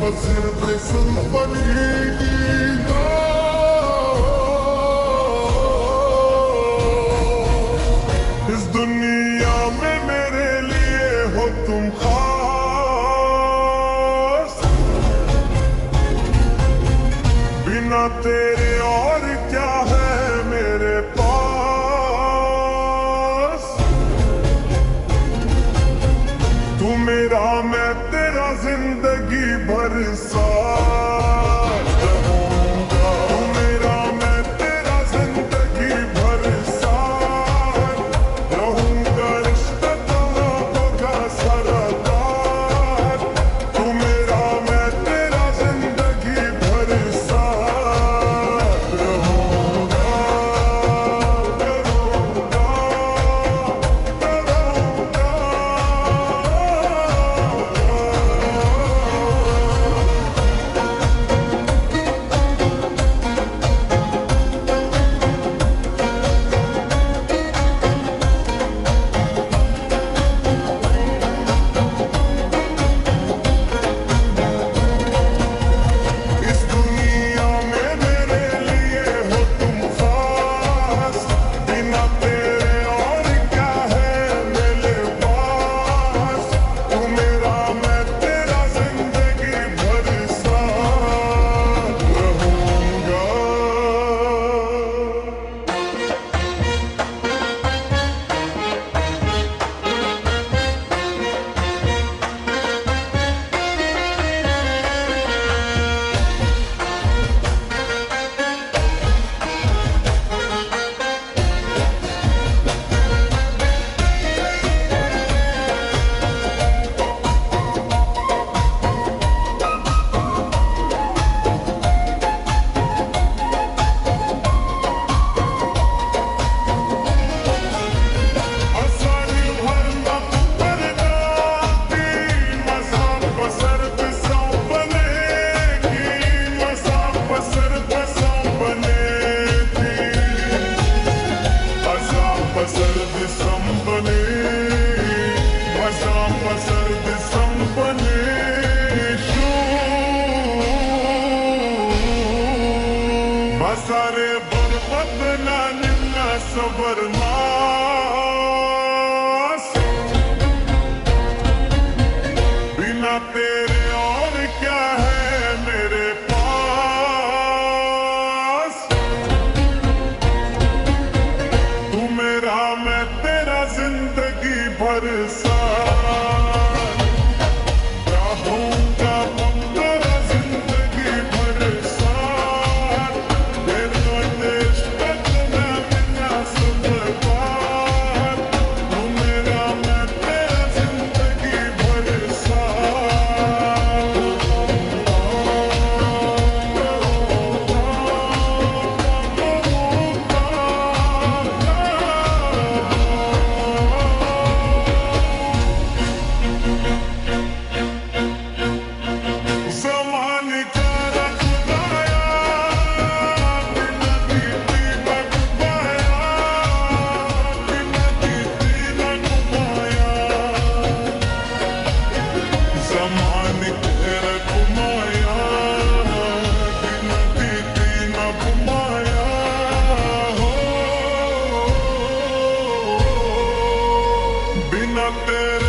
सिर्फ सिंपली इस दुनिया में मेरे लिए हो तुम खास, बिना तेरे और क्या है मेरे पास। तू मेरा मैं तेरा जिंदगी भर साथ रहूंगा। तू मेरा मैं तेरा जिंदगी भर साथ रहूंगा। रिश्ता तो होगा सरागार। तू मेरा मैं तेरा जिंदगी भर साथ रहूंगा, रहूंगा, रहूंगा। इस दुनिया में मेरे लिए हो तुम खास, बिना तेरे और क्या है मेरे पास। तू मेरा मैं तेरा जिंदगी भर साथ रहूंगा। आसानी भर मत बरदाती, मज़ा बसर बिसां बनेगी, मज़ा बसर बिसां बनेगी। मज़ा बसर बिसां बने, मज़ा बसर बिसां बने। बसरे बरमत ना निन्ना सबर मास, बिना तेरे और क्या है मेरे पास। तू मेरा मैं तेरा जिंदगी भर साथ रहूंगा। तेरा जिंदगी भर साथ तेरा देश बदला बिना सुबह। तू मेरा मैं तेरा जिंदगी भर साथ समान का रखवाया, बिना दीदी न डुबाया, बिना दीदी न डुबाया। समान के रखवाया, बिना दीदी न घुमाया हो। बिना तेरे